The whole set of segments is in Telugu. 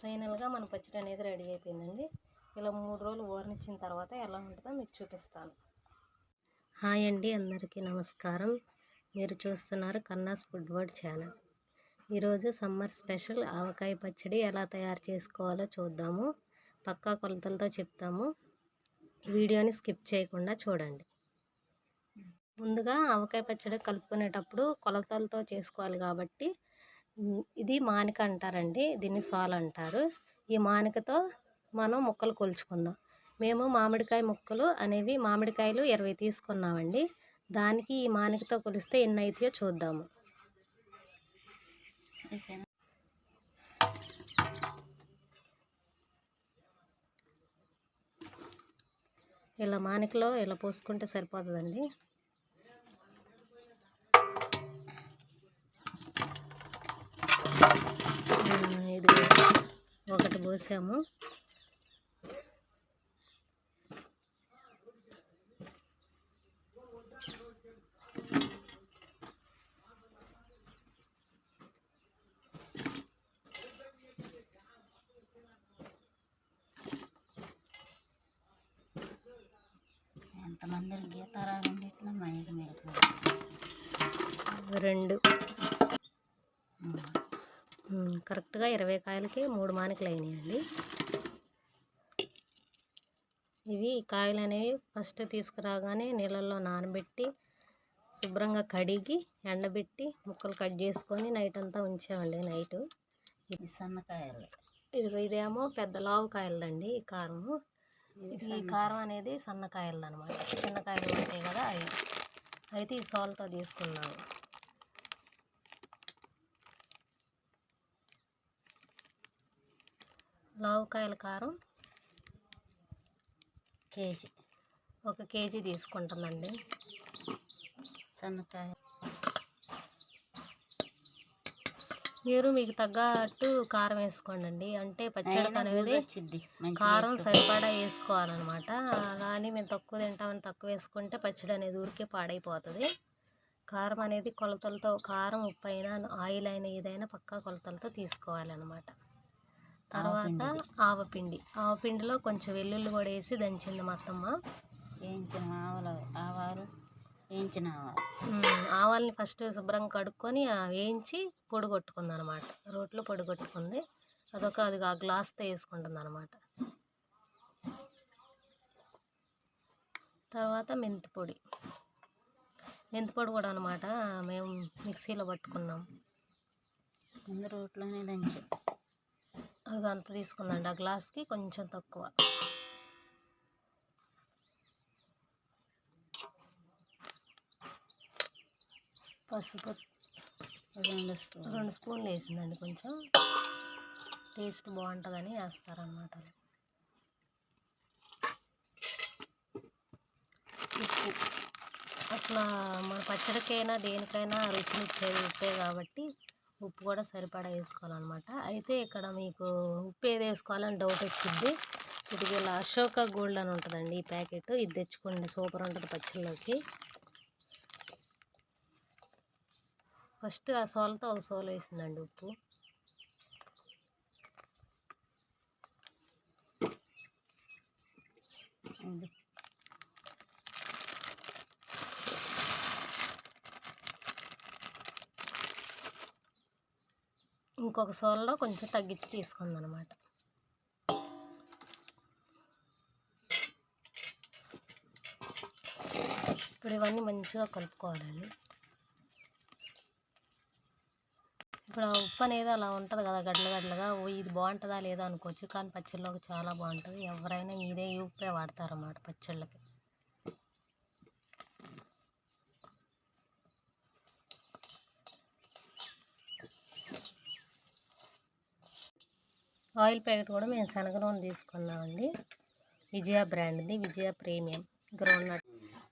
ఫైనల్గా మన పచ్చడి అనేది రెడీ అయిపోయిందండి. ఇలా 3 రోజులు ఊరనిచ్చిన తర్వాత ఎలా ఉంటుందో మీకు చూపిస్తాను. హాయ్ అండి, అందరికీ నమస్కారం. మీరు చూస్తున్నారు కన్నాస్ ఫుడ్ వరల్డ్ ఛానల్. ఈరోజు సమ్మర్ స్పెషల్ ఆవకాయ పచ్చడి ఎలా తయారు చేసుకోవాలో చూద్దాము. పక్కా కొలతలతో చెప్తాము. వీడియోని స్కిప్ చేయకుండా చూడండి. ముందుగా ఆవకాయ పచ్చడి కలుపుకునేటప్పుడు కొలతలతో చేసుకోవాలి కాబట్టి ఇది మానిక అంటారండి, దీన్ని సాల్ అంటారు. ఈ మానికతో మనం ముక్కలు కొలుచుకుందాం. మేము మామిడికాయ ముక్కలు అనేవి మామిడికాయలు 20 తీసుకున్నామండి. దానికి ఈ మానికతో కొలిస్తే ఎన్ని అవుతాయో చూద్దాము. ఇలా మానికలో ఇలా పోసుకుంటే సరిపోతుందండి. ఇది ఒకటి పోసాము. ఎంతమంది గీతారాగం పెట్టినా మైకి మెరుపు 2 కరెక్ట్గా 20 కాయలకి 3 మానికలు అయినాయండి. ఇవి కాయలు అనేవి ఫస్ట్ తీసుకురాగానే నీళ్ళల్లో నానబెట్టి శుభ్రంగా కడిగి ఎండబెట్టి ముక్కలు కట్ చేసుకొని నైట్ అంతా ఉంచామండి. నైటు ఇది సన్నకాయలు, ఇదేమో పెద్ద లావు కాయలదండి. ఈ కారము, ఈ కారం అనేది సన్నకాయలది అనమాట. చిన్నకాయలు ఉంటాయి కదా అవి. అయితే ఈ సాల్తో తీసుకున్నాము. లావుకాయల కారం కేజీ, 1 కేజీ తీసుకుంటుందండి. సన్నకాయ మీరు మీకు తగ్గట్టు కారం వేసుకోండి. అంటే పచ్చడి అనేది వచ్చింది కారం సరిపడా వేసుకోవాలన్నమాట. అలా అని మేము తక్కువ తింటామని తక్కువ వేసుకుంటే పచ్చడి అనేది ఊరికే పాడైపోతుంది. కారం అనేది కొలతలతో, కారం ఉప్పు అయినా ఆయిల్ అయినా ఏదైనా పక్కా కొలతలతో తీసుకోవాలన్నమాట. తర్వాత ఆవపిండిలో కొంచెం వెల్లుల్లి కూడా వేసి దంచింది మా అత్తమ్మ. వేయించిన ఆవాల్ని ఫస్ట్ శుభ్రంగా కడుక్కొని వేయించి పొడి కొట్టుకుంది అనమాట. రోట్లో పొడి కొట్టుకుంది. అది ఆ గ్లాస్తో వేసుకుంటుంది అనమాట. తర్వాత మెంతిపొడి కూడా అనమాట మేము మిక్సీలో పట్టుకున్నాం. ముందు రోట్లోనే దంచి అది అంత తీసుకుందండి. ఆ గ్లాస్కి కొంచెం తక్కువ. పసుపు 2 స్పూన్లు వేసిందండి. కొంచెం టేస్ట్ బాగుంటుందని వేస్తారనమాట. ఉప్పు అసలు మన పచ్చడికైనా దేనికైనా రుచినిచ్చేది ఉప్పే కాబట్టి ఉప్పు కూడా సరిపడా వేసుకోవాలన్నమాట. అయితే ఇక్కడ మీకు ఉప్పు ఏది వేసుకోవాలని డౌట్ వచ్చింది. ఇది ఇలా అశోక గోల్డ్ అని ఉంటుందండి ఈ ప్యాకెట్. ఇది తెచ్చుకోండి, సూపర్ ఉంటుంది పచ్చళ్ళలోకి. ఫస్ట్ ఆ సోలతో 1 సోలు వేసిందండి ఉప్పు. ఇంకొక సోలలో కొంచెం తగ్గించి తీసుకుందనమాట. ఇప్పుడు ఇవన్నీ మంచిగా కలుపుకోవాలండి. ఇప్పుడు ఆ ఉప్పు అనేది అలా ఉంటుంది కదా, గడ్డలుగా. ఇది బాగుంటుందా లేదా అనుకోవచ్చు, కానీ పచ్చళ్ళలోకి చాలా బాగుంటుంది. ఎవరైనా ఇదే ఉప్పే వాడతారన్నమాట పచ్చళ్ళకి. ఆయిల్ ప్యాకెట్ కూడా మేము శనగ నూనె తీసుకున్నామండి. విజయ బ్రాండ్ది, విజయ ప్రీమియం గ్రౌండ్నట్.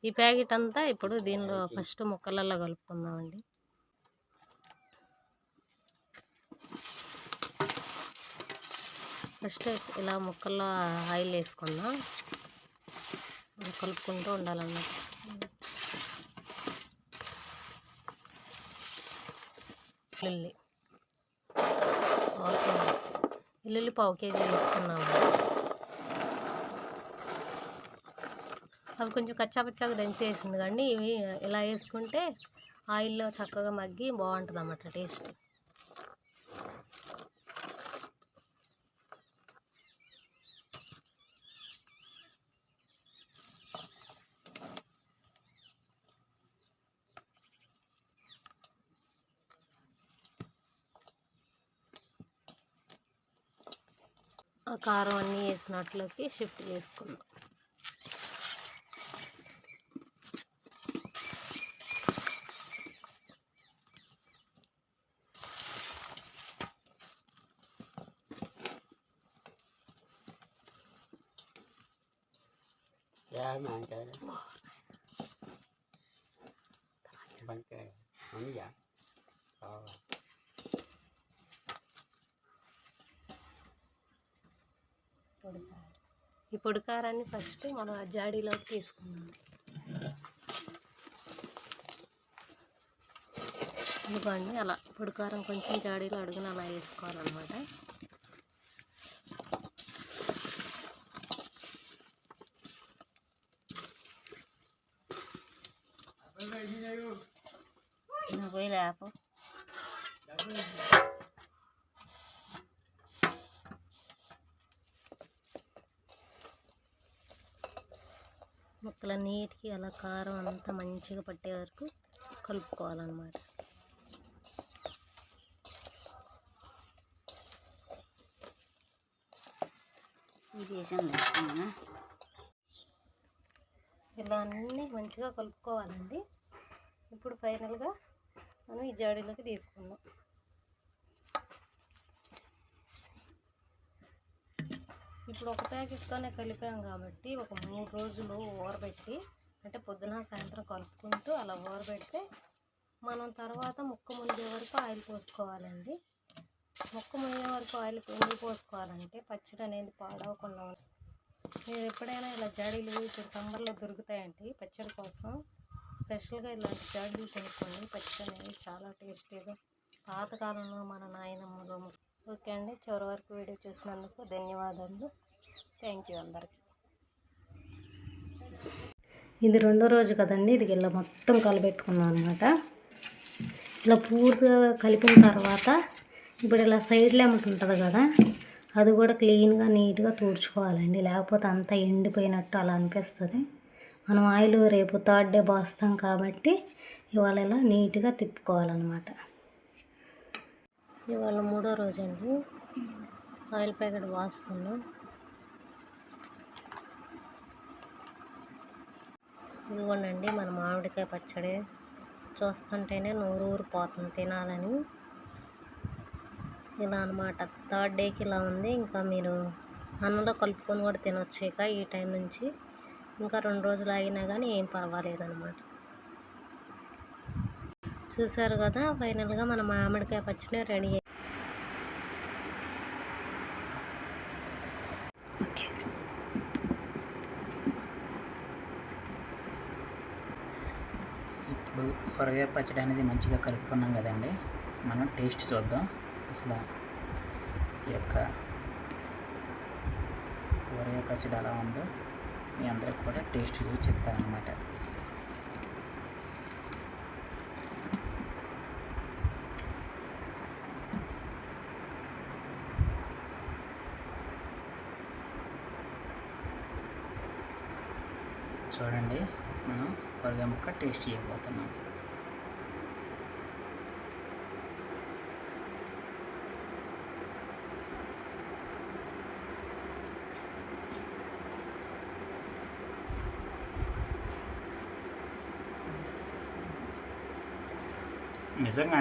ఈ ప్యాకెట్ అంతా ఇప్పుడు దీనిలో ఫస్ట్ ముక్కలలో కలుపుకుందామండి. ఫస్ట్ ఇలా ముక్కల్లో ఆయిల్ వేసుకుందాం. కలుపుకుంటూ ఉండాలన్నమాట. వెల్లుల్లి పావు కేజీ వేసుకున్నాము. అవి కొంచెం కచ్చాపచ్చాగా దంచి వేసింది, కానీ ఇవి ఇలా వేసుకుంటే ఆయిల్లో చక్కగా మగ్గి బాగుంటుంది అన్నమాట టేస్ట్. ఆ కారం అన్నీ వేసినట్లోకి షిఫ్ట్ చేసుకుందాం. ఈ పొడి కారాన్ని ఫస్ట్ మనం ఆ జాడీలోకి తీసుకుందాం. ఇదిగోండి, అలా పొడి కారం కొంచెం జాడీలో అడుగున అలా వేసుకోవాలన్నమాట. పోయి లేపు ముక్కలన్నిటికీ అలా కారం అంతా మంచిగా పట్టే వరకు కలుపుకోవాలన్నమాట. ఇలా అన్నీ మంచిగా కలుపుకోవాలండి. ఇప్పుడు ఫైనల్గా మనం ఈ జాడీలోకి తీసుకుందాం. ఇప్పుడు ఒక ప్యాకెట్తోనే కలిపాం కాబట్టి ఒక 3 రోజులు ఊరబెట్టి, అంటే పొద్దున సాయంత్రం కలుపుకుంటూ అలా ఊరబెడితే మనం తర్వాత ముక్క మునిగే వరకు ఆయిల్ పోసుకోవాలండి. ముక్క మునిగే వరకు ఆయిల్ ఎందుకు పోసుకోవాలంటే పచ్చడి అనేది పాడవకుండా. మీరు ఎప్పుడైనా ఇలా జాడీలు ఇప్పుడు సమ్మర్లో దొరుకుతాయండి పచ్చడి కోసం, స్పెషల్గా ఇలాంటి జాడీలు కొనుక్కోండి. పచ్చడి అనేది చాలా టేస్టీగా పాతకాలంలో మన నాయనమ్మలు. ఓకే అండి, చివరి వరకు వీడియో చూసినందుకు ధన్యవాదాలు. థ్యాంక్ యూ అందరికీ. ఇది 2వ రోజు కదండి, ఇది ఇలా మొత్తం కలిపెట్టుకున్నాం అనమాట. ఇలా పూర్తిగా కలిపిన తర్వాత ఇప్పుడు ఇలా సైడ్లో ఉంటుంది కదా, అది కూడా క్లీన్గా నీట్గా తుడుచుకోవాలండి. లేకపోతే అంతా ఎండిపోయినట్టు అలా అనిపిస్తుంది. మనం ఆయిల్ రేపు 3rd డే పోస్తాం కాబట్టి ఇవాళ ఇలా నీట్గా తిప్పుకోవాలన్నమాట. ఇవాళ 3వ రోజు అండి, ఆయిల్ ప్యాకెట్ వాస్తున్నాం. ఇదిగోండి మన మామిడికాయ పచ్చడి. చూస్తుంటేనే నోరు ఊరిపోతుంది తినాలని. ఇలా అనమాట. 3rd డేకి ఇలా ఉంది. ఇంకా మీరు అన్నంలో కలుపుకొని కూడా తినొచ్చు. ఇక ఈ టైం నుంచి ఇంకా 2 రోజులు ఆగినా కానీ ఏం పర్వాలేదు అనమాట. చూసారు కదా, ఫైనల్గా మన మామిడికాయ పచ్చడి రెడీ. ఇప్పుడు ఊరగాయ పచ్చడి అనేది మంచిగా కలుపుకున్నాం కదండి. మనం టేస్ట్ చూద్దాం అసలు ఈ యొక్క ఊరగాయ పచ్చడి ఎలా ఉందో మీ అందరికి కూడా టేస్ట్ చూసి చెప్తాను అన్నమాట. చూడండి, మనం ఊరగాయ ముక్క టేస్ట్ చేయబోతున్నాం. నిజంగా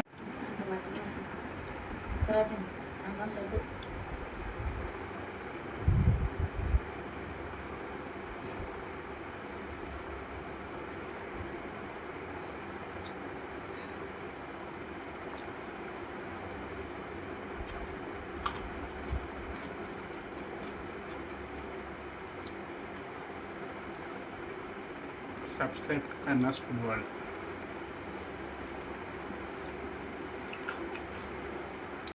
subscribe to Kanna's Food World.